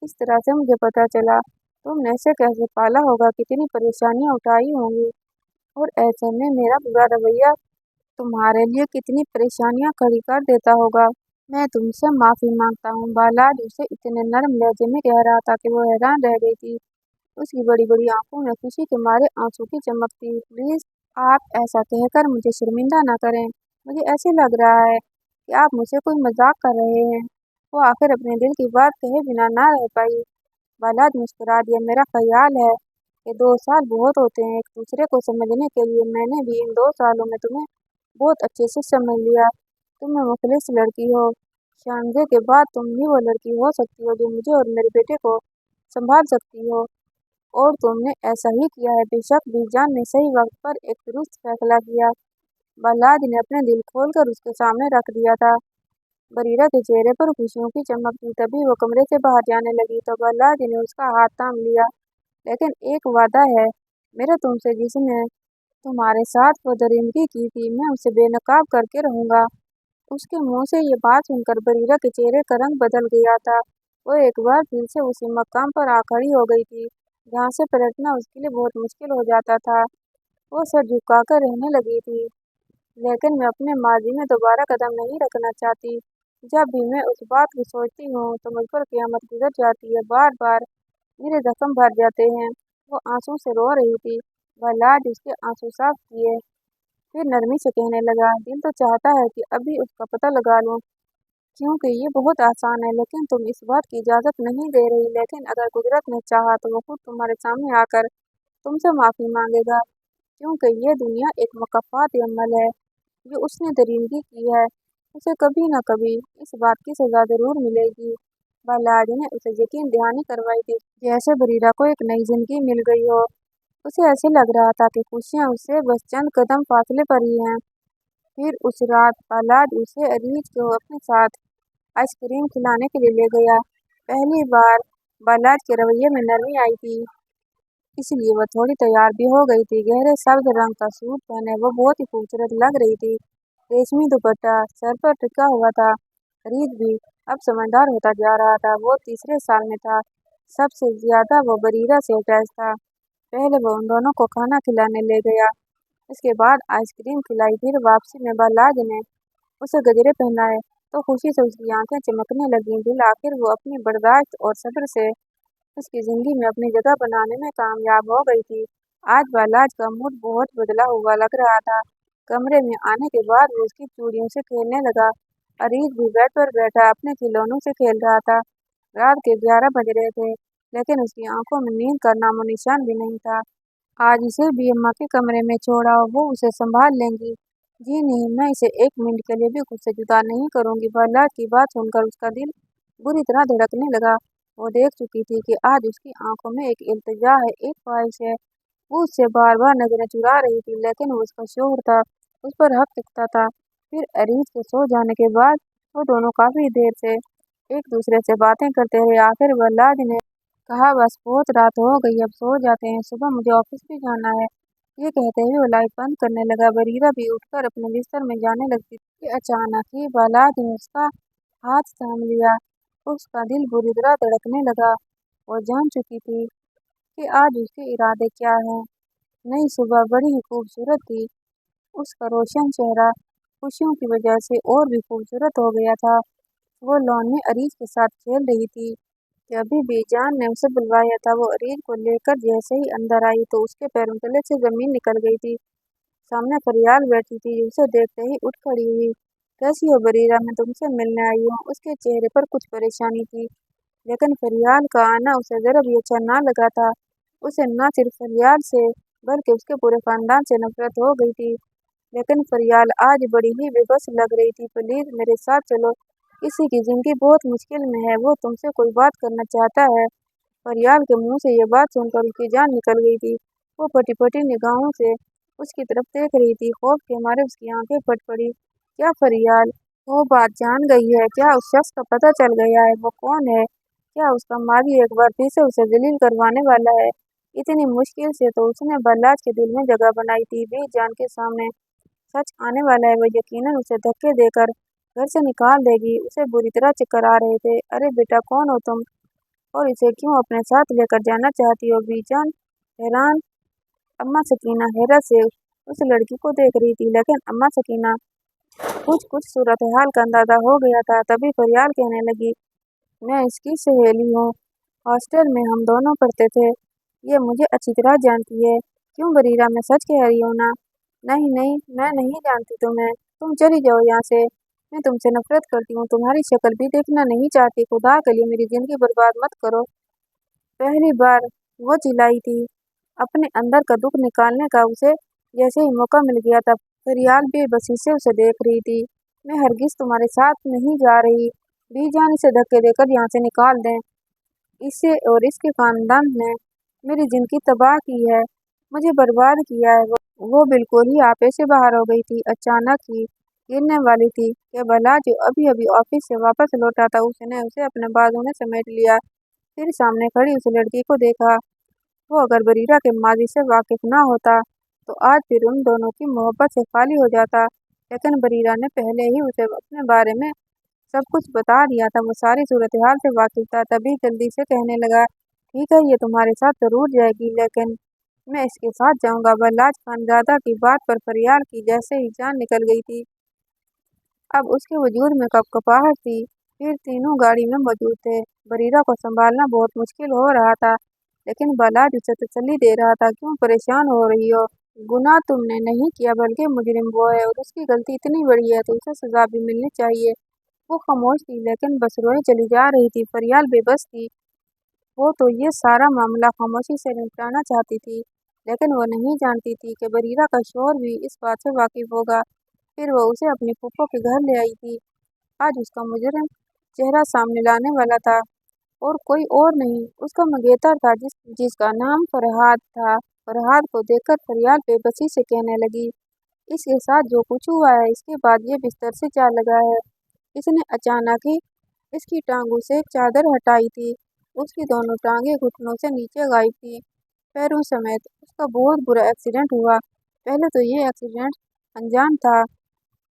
इस तरह से मुझे पता चला तुमने इसे कैसे पाला होगा, कितनी परेशानियां उठाई होंगी, और ऐसे में मेरा बुरा रवैया तुम्हारे लिए कितनी परेशानियां खड़ी कर देता होगा। मैं तुमसे माफ़ी मांगता हूँ। बालाज उसे इतने नरम लहजे में कह रहा था कि वो हैरान रह गई थी। उसकी बड़ी बड़ी आंखों में खुशी के मारे आंसू की चमक थी। प्लीज़, आप ऐसा कहकर मुझे शर्मिंदा ना करें। मुझे ऐसे लग रहा है कि आप मुझसे कोई मजाक कर रहे हैं। वो आखिर अपने दिल की बात कहे बिना ना रह पाई। बालाज मुस्कुरा दिया, मेरा ख्याल है कि 2 साल बहुत होते हैं एक दूसरे को समझने के लिए। मैंने भी इन 2 सालों में तुम्हें बहुत अच्छे से समझ लिया। तुम मुखलिस लड़की हो। शानजे के बाद तुम ही वो लड़की हो सकती हो जो मुझे और मेरे बेटे को संभाल सकती हो, और तुमने ऐसा ही किया है। बेशक बीजान ने सही वक्त पर एक दुरुस्त फैसला किया। बालाज ने अपने दिल खोलकर उसके सामने रख दिया था। बरीरा के चेहरे पर खुशियों की चमक थी। तभी वो कमरे से बाहर जाने लगी तो बालाज ने उसका हाथ थाम लिया। लेकिन एक वादा है मेरा तुमसे, जिसमें तुम्हारे साथ वो दरिंदगी की थी, मैं उसे बेनकाब करके रहूंगा। उसके मुंह से ये बात सुनकर बरीरा के चेहरे का रंग बदल गया था। वो एक बार फिर से उसी मकाम पर आ खड़ी हो गई थी जहाँ से पलटना उसके लिए बहुत मुश्किल हो जाता था। वो सर झुकाकर रहने लगी थी। लेकिन मैं अपने माजी में दोबारा कदम नहीं रखना चाहती। जब भी मैं उस बात को सोचती हूँ तो मुझ पर क़यामत गुजर जाती है। बार बार मेरे जख्म भर जाते हैं। वो आंसू से रो रही थी। भला उसके आंसू साफ किए, फिर नरमी से कहने लगा, दिल तो चाहता है कि अभी उसका पता लगा लूं, क्योंकि ये बहुत आसान है, लेकिन तुम इस बात की इजाज़त नहीं दे रही। लेकिन अगर कुदरत ने चाहा तो वो खुद तुम्हारे सामने आकर तुमसे माफ़ी मांगेगा, क्योंकि ये दुनिया एक मुकफ़ात अमल है जो उसने दरिंदगी की है। उसे कभी न कभी इस बात की सज़ा ज़रूर मिलेगी। बालाज ने उसे यकीन दहानी करवाई थी, जैसे बरीरा को एक नई जिंदगी मिल गई हो। उसे ऐसे लग रहा था कि खुशियाँ उससे बस चंद कदम फासले पर ही हैं। फिर उस रात बालाज उसे अरीज को अपने साथ आइसक्रीम खिलाने के लिए ले गया। पहली बार बालाज के रवैये में नरमी आई थी, इसलिए वह थोड़ी तैयार भी हो गई थी। गहरे सब्ज रंग का सूट पहने वो बहुत ही खूबसूरत लग रही थी। रेशमी दुपट्टा सर पर टिका हुआ था। अरीज भी अब समझदार होता जा रहा था। वो तीसरे साल में था। सबसे ज्यादा वो बरीरा से अटैच था। पहले वो उन दोनों को खाना खिलाने ले गया, इसके बाद आइसक्रीम खिलाई। फिर वापसी में बालाज ने उसे गजरे पहनाए तो खुशी से उसकी आंखें चमकने लगीं। दिल आखिर वो अपनी बर्दाश्त और सब्र से उसकी जिंदगी में अपनी जगह बनाने में कामयाब हो गई थी। आज बालाज का मूड बहुत बदला हुआ लग रहा था। कमरे में आने के बाद वो उसकी चूड़ियों से खेलने लगा। अरीज भी बेड पर बैठा अपने खिलौनों से खेल रहा था। रात के 11 बज रहे थे, लेकिन उसकी आंखों में नींद का नामो निशान भी नहीं था। आज इसे भी अम्मा के कमरे में छोड़ा, वो उसे संभाल लेंगी। जी नहीं, मैं इसे एक मिनट के लिए भी खुद से जुदा नहीं करूंगी। बालाज की बात सुनकर उसका दिल बुरी तरह धड़कने लगा। वो देख चुकी थी कि आज उसकी आंखों में एक इल्तिजा है, एक ख्वाहिश है। वो उससे बार बार नजरें चुरा रही थी, लेकिन वो उसका शोहर था, उस पर हक दिखता था। फिर अरीज के सो जाने के बाद वो दोनों काफी देर से एक दूसरे से बातें करते रहे। आखिर बालाज ने कहा, बस बहुत रात हो गई, अब सो जाते हैं, सुबह मुझे ऑफिस भी जाना है। ये कहते हुए वो लाइट बंद करने लगा। बरीरा भी उठकर अपने बिस्तर में जाने लगती थी। अचानक ही बालाज ने उसका हाथ थाम लिया। उसका दिल बुरी तरह धड़कने लगा। वो जान चुकी थी कि आज उसके इरादे क्या हैं। नई सुबह बड़ी ही खूबसूरत थी। उसका रोशन चेहरा खुशियों की वजह से और भी खूबसूरत हो गया था। वो लॉन में अरीज के साथ खेल रही थी कि अभी भी जान ने उसे बुलवाया था। वो अरीज को लेकर जैसे ही अंदर आई तो उसके पैरों तले से जमीन निकल गई थी। सामने फरियाल बैठी थी, उसे देखते ही उठ खड़ी हुई। कैसी हो बरीरा, मैं तुमसे मिलने आई हूँ। उसके चेहरे पर कुछ परेशानी थी, लेकिन फरियाल का आना उसे जरा भी अच्छा ना लगा था। उसे न सिर्फ फरियाल से बल्कि उसके पूरे खानदान से नफरत हो गई थी। लेकिन फरियाल आज बड़ी ही बेबस लग रही थी। प्लीज मेरे साथ चलो, किसी की जिंदगी बहुत मुश्किल में है, वो तुमसे कोई बात करना चाहता है। फरियाल के मुंह से ये बात सुनकर उसकी जान निकल गई थी। वो फटी फटी निगाहों से उसकी तरफ देख रही थी। खौफ के मारे उसकी आंखें फट पड़ी। क्या फरियाल वो बात जान गई है? क्या उस शख्स का पता चल गया है? वो कौन है? क्या उसका माली एक बार फिर से उसे जलील करवाने वाला है? इतनी मुश्किल से तो उसने बल्लाज के दिल में जगह बनाई थी। बेजान के सामने सच आने वाला है, वो यकीनन उसे धक्के देकर घर से निकाल देगी। उसे बुरी तरह चक्कर आ रहे थे। अरे बेटा, कौन हो तुम और इसे क्यों अपने साथ लेकर जाना चाहती हो? बीजान हैरान। अम्मा सकीना हैरत से उस लड़की को देख रही थी, लेकिन अम्मा सकीना कुछ कुछ सूरत हाल का अंदाजा हो गया था। तभी फरियाल कहने लगी, मैं इसकी सहेली हूँ, हॉस्टल में हम दोनों पढ़ते थे। ये मुझे अच्छी तरह जानती है। क्यों बरीरा, मैं सच कह रही हूँ ना? नहीं नहीं, मैं नहीं जानती तुम्हें, तुम चली जाओ यहाँ से। मैं तुमसे नफरत करती हूँ, तुम्हारी शक्ल भी देखना नहीं चाहती। खुदा के लिए मेरी जिंदगी बर्बाद मत करो। पहली बार वो चिल्लाई थी। अपने अंदर का दुख निकालने का उसे जैसे ही मौका मिल गया था। फरियाल बेबसी से उसे देख रही थी। मैं हरगिज तुम्हारे साथ नहीं जा रही। बीजान इसे धक्के देकर यहाँ से निकाल दें। इसे और इसके खानदान ने मेरी जिंदगी तबाह की है, मुझे बर्बाद किया है। वो बिल्कुल ही आपे से बाहर हो गई थी। अचानक ही गिरने वाली थी कि भला जो अभी अभी ऑफिस से वापस लौटा था, उसने उसे अपने बाजू में समेट लिया। फिर सामने खड़ी उस लड़की को देखा। वो अगर बरीरा के माजी से वाकिफ ना होता तो आज फिर उन दोनों की मोहब्बत से खाली हो जाता। लेकिन बरीरा ने पहले ही उसे अपने बारे में सब कुछ बता दिया था, वो सारी सूरत हाल से वाकिफ था। तभी जल्दी से कहने लगा, ठीक है, ये तुम्हारे साथ जरूर जाएगी, लेकिन मैं इसके साथ जाऊंगा। बल्लाज खानजादा की बात पर फरियाल की जैसे ही जान निकल गई थी। अब उसके वजूद में कपकपाहट थी। फिर तीनों गाड़ी में मौजूद थे। बरीरा को संभालना बहुत मुश्किल हो रहा था, लेकिन बल्लाज उसे तसल्ली दे रहा था, क्यों परेशान हो रही हो? गुनाह तुमने नहीं किया, बल्कि मुजरिम वो है, और उसकी गलती इतनी बड़ी है तो उसे सजा भी मिलनी चाहिए। वो खामोश थी, लेकिन बस रोई चली जा रही थी। फरियाल बेबस थी। वो तो ये सारा मामला खामोशी से निपटाना चाहती थी, लेकिन वो नहीं जानती थी कि बरीरा का शौहर भी इस बात से वाकिफ होगा। फिर वो उसे अपनी फूफो के घर ले आई थी। आज उसका मुजरिम चेहरा सामने लाने वाला था, और कोई और नहीं, उसका मंगेतर था, जिसका नाम फरहाद था। फरहाद को देखकर फरियाल बेबसी से कहने लगी, इसके साथ जो कुछ हुआ है, इसके बाद ये बिस्तर से जा लगा है। इसने अचानक ही इसकी टांगों से चादर हटाई थी। उसकी दोनों टांगें घुटनों से नीचे गायब थी, पैरों समेत। उसका बहुत बुरा एक्सीडेंट हुआ। पहले तो ये एक्सीडेंट अनजान था,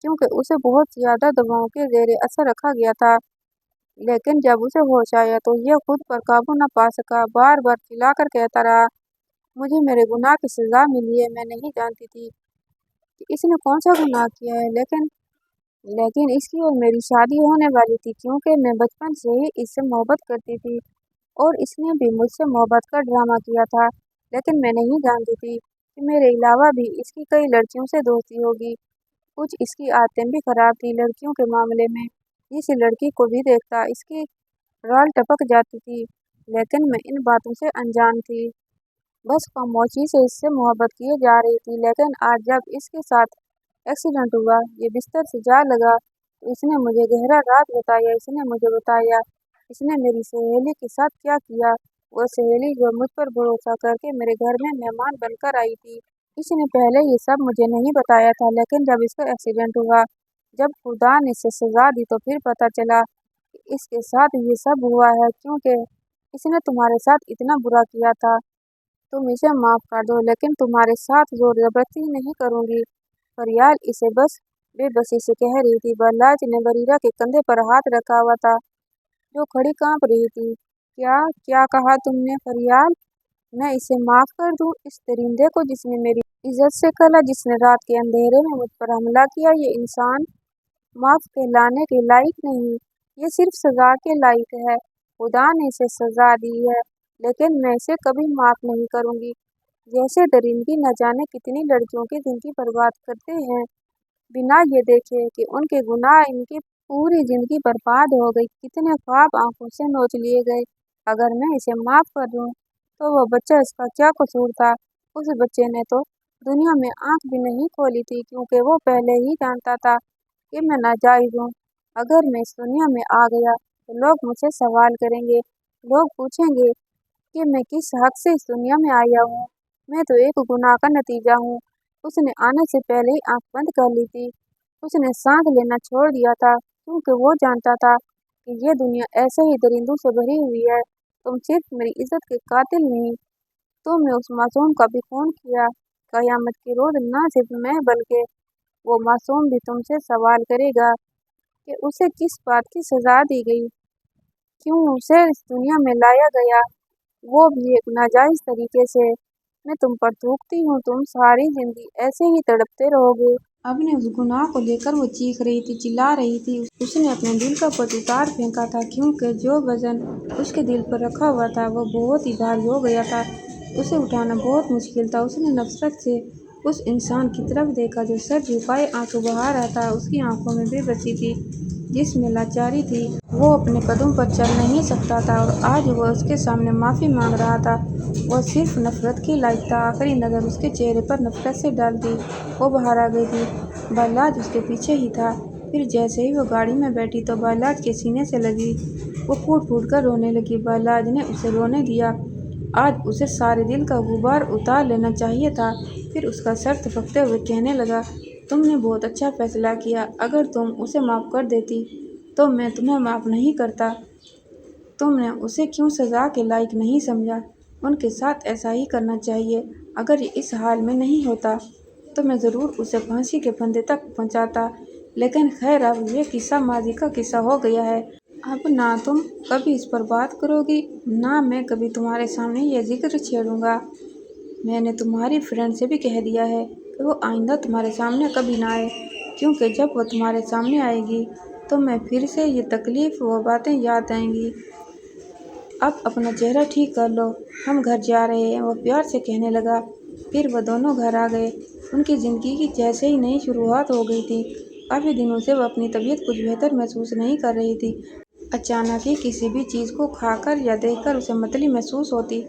क्योंकि उसे बहुत ज़्यादा दवाओं के ज़ेरे असर रखा गया था। लेकिन जब उसे होश आया तो यह खुद पर काबू न पा सका। बार बार चिल्लाकर कहता रहा, मुझे मेरे गुनाह की सज़ा मिली है। मैं नहीं जानती थी कि इसने कौन सा गुनाह किया है, लेकिन इसकी और मेरी शादी होने वाली थी, क्योंकि मैं बचपन से ही इससे मोहब्बत करती थी, और इसने भी मुझसे मोहब्बत का ड्रामा किया था। लेकिन मैं नहीं जानती थी कि मेरे अलावा भी इसकी कई लड़कियों से दोस्ती होगी। कुछ इसकी आदतें भी खराब थी लड़कियों के मामले में। जिस लड़की को भी देखता इसकी राल टपक जाती थी, लेकिन मैं इन बातों से अनजान थी। बस खामोशी से इससे मोहब्बत किए जा रही थी। लेकिन आज जब इसके साथ एक्सीडेंट हुआ, ये बिस्तर से जा लगा, तो इसने मुझे गहरा राज बताया। इसने मुझे बताया इसने मेरी सहेली के साथ क्या किया। वो सहेली जो मुझ पर भरोसा करके मेरे घर में मेहमान बनकर आई थी। इसने पहले ये सब मुझे नहीं बताया था, लेकिन जब इसका एक्सीडेंट हुआ, जब खुदा ने इसे सजा दी, तो फिर पता चला कि इसके साथ ये सब हुआ है, क्योंकि इसने तुम्हारे साथ इतना बुरा किया था। तुम इसे माफ़ कर दो, लेकिन तुम्हारे साथ जोर जबरदस्ती नहीं करूँगी। फरियाल इसे बस बेबसी से कह रही थी। बल्लाज ने बरीरा के कंधे पर हाथ रखा हुआ था, जो खड़ी कांप रही थी। क्या क्या कहा तुमने फरियाल? मैं इसे माफ़ कर दूँ, इस दरिंदे को जिसने मेरी इज्जत से खेला, जिसने रात के अंधेरे में मुझ पर हमला किया? ये इंसान माफ़ कहलाने के लायक नहीं, ये सिर्फ सज़ा के लायक है। खुदा ने इसे सज़ा दी है, लेकिन मैं इसे कभी माफ़ नहीं करूँगी। जैसे दरिंदगी न जाने कितनी लड़कियों की ज़िंदगी बर्बाद करते हैं, बिना ये देखे कि उनके गुनाह इनकी पूरी ज़िंदगी बर्बाद हो गई। कितने ख्वाब आंखों से नोच लिए गए। अगर मैं इसे माफ़ कर दूँ, तो वो बच्चा, इसका क्या कसूर था? उस बच्चे ने तो दुनिया में आंख भी नहीं खोली थी, क्योंकि वो पहले ही जानता था कि मैं नाजायज़ हूँ। अगर मैं इस दुनिया में आ गया, तो लोग मुझसे सवाल करेंगे। लोग पूछेंगे कि मैं किस हक से इस दुनिया में आया हूँ। मैं तो एक गुनाह का नतीजा हूँ। उसने आने से पहले ही आंख बंद कर ली थी। उसने सांस लेना छोड़ दिया था, क्योंकि वो जानता था कि ये दुनिया ऐसे ही दरिंदों से भरी हुई है। तुम सिर्फ मेरी इज्जत के कातिल नहीं, तुमने उस मासूम का भी खून किया। कयामत के रोज ना सिर्फ मैं, बल्कि वो मासूम भी तुमसे सवाल करेगा कि उसे किस बात की सजा दी गई, क्यों उसे इस दुनिया में लाया गया, वो भी एक नाजायज़ तरीके से। मैं तुम पर थूकती हूँ, तुम सारी जिंदगी ऐसे ही तड़पते रहोगे। अपने उस गुनाह को लेकर वो चीख रही थी, चिल्ला रही थी। उसने अपने दिल का पट उतार फेंका था, क्योंकि जो वजन उसके दिल पर रखा हुआ था वो बहुत ही भारी हो गया था। उसे उठाना बहुत मुश्किल था। उसने नफरत से उस इंसान की तरफ देखा जो सर झुकाए आंसू बहा रहा था। उसकी आंखों में बेबसी थी, जिसमें लाचारी थी। वो अपने कदम पर चल नहीं सकता था, और आज वो उसके सामने माफ़ी मांग रहा था। वो सिर्फ नफरत के लायक था। आखिरी नज़र उसके चेहरे पर नफरत से डालती वो बाहर आ गई थी। बल्लाज उसके पीछे ही था। फिर जैसे ही वो गाड़ी में बैठी, तो बल्लाज के सीने से लगी। वो फूट फूट कर रोने लगी। बल्लाज ने उसे रोने दिया। आज उसे सारे दिल का गुबार उतार लेना चाहिए था। फिर उसका सर थपकते हुए कहने लगा, तुमने बहुत अच्छा फैसला किया। अगर तुम उसे माफ़ कर देती, तो मैं तुम्हें माफ़ नहीं करता। तुमने उसे क्यों सज़ा के लायक नहीं समझा? ان کے ساتھ ایسا ہی کرنا چاہیے۔ اگر یہ اس حال میں نہیں ہوتا تو میں ضرور اسے پھانسی کے پھندے تک پہنچاتا، لیکن خیر اب یہ قصہ ماضی کا قصہ ہو گیا ہے۔ اب نہ تم کبھی اس پر بات کرو گی، نہ میں کبھی تمہارے سامنے یہ ذکر چھیڑوں گا۔ میں نے تمہاری فرینڈ سے بھی کہہ دیا ہے کہ وہ آئندہ تمہارے سامنے کبھی نہ آئے، کیونکہ جب وہ تمہارے سامنے آئے گی تو میں پھر سے یہ تکلیف وہ باتیں یاد آئیں گی۔ اب اپنا چہرہ ٹھیک کر لو، ہم گھر جا رہے ہیں، وہ پیار سے کہنے لگا۔ پھر وہ دونوں گھر آ گئے۔ ان کی زندگی کی جیسے ہی نئی شروعات ہو گئی تھی۔ کافی دنوں سے وہ اپنی طبیعت کچھ بہتر محسوس نہیں کر رہی تھی۔ اچانک ہی کسی بھی چیز کو کھا کر یا دیکھ کر اسے متلی محسوس ہوتی۔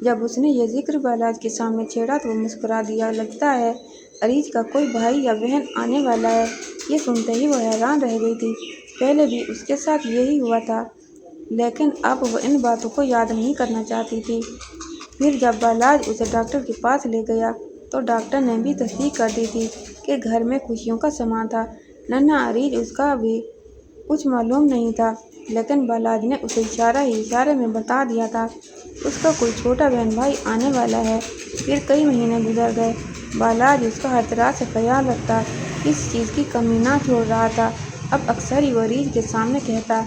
جب اس نے یہ ذکر بالاج کے سامنے چھیڑا تو وہ مسکرا دیا۔ لگتا ہے اریج کا کوئی بھائی یا بہن آنے والا ہے۔ یہ سنتے ہی وہ حیران رہ گئی تھی۔ پہلے بھی اس کے ساتھ یہی ہوا تھا، لیکن اب وہ ان باتوں کو یاد نہیں کرنا چاہتی تھی۔ پھر جب بالاج اسے ڈاکٹر کے پاس لے گیا تو ڈاکٹر نے بھی تصدیق کر دی تھی کہ گھر میں خوشیوں کا سماں تھا۔ ننھا اریج اس کا بھی کچھ معلوم نہیں تھا، لیکن بالاج نے اسے اشارے میں بتا دیا تھا اس کا کوئی چھوٹا بہن بھائی آنے والا ہے۔ پھر کئی مہینے گزر گئے۔ بالاج اس کا ہر طرح سے خیال رکھتا، کسی چیز کی کمی نہ چھوڑ رہا تھا۔ اب اکثر ہی وہ اریج کے سامنے کہتا،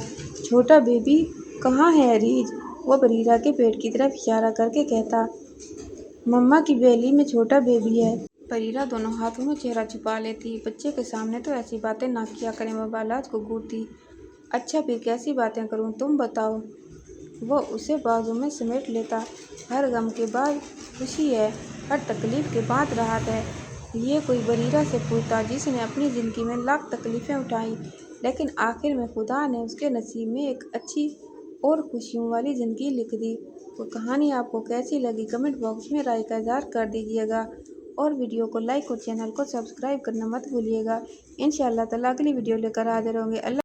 چھوٹا بیبی کہاں ہے اریج؟ وہ بریرہ کے پیٹ کی طرف اشارہ کر کے کہتا، مما کی بیلی میں چھوٹا بیبی ہے۔ بریرہ دونوں ہاتھوں میں چہرہ چھپا لیتی۔ بچے کے سامنے تو ایسی باتیں نہ کیا کریں۔ وہ بالاج کو گھورتی۔ اچھا پھر کیسی باتیں کروں، تم بتاؤ۔ وہ اسے بازو میں سمیٹ لیتا۔ ہر غم کے بعد خوشی ہے، ہر تکلیف کے بعد راحت ہے، یہ کوئی بریرہ سے پوچھتا جس نے اپنی زندگی میں لاکھ تکلیفیں اٹھائیں، لیکن آخر میں خدا نے اس کے نصیب میں ایک اچھی اور خوشیوں والی زندگی لکھ دی۔ وہ کہانی آپ کو کیسی لگی کمنٹ باکس میں رائے کا اظہار کر دیجیے گا، اور ویڈیو کو لائک اور چینل کو سبسکرائب کرنا مت بھولیے گا۔ انشاءاللہ تعالیٰ اگلی ویڈیو لے کر حاضر ہوں گے۔ اللہ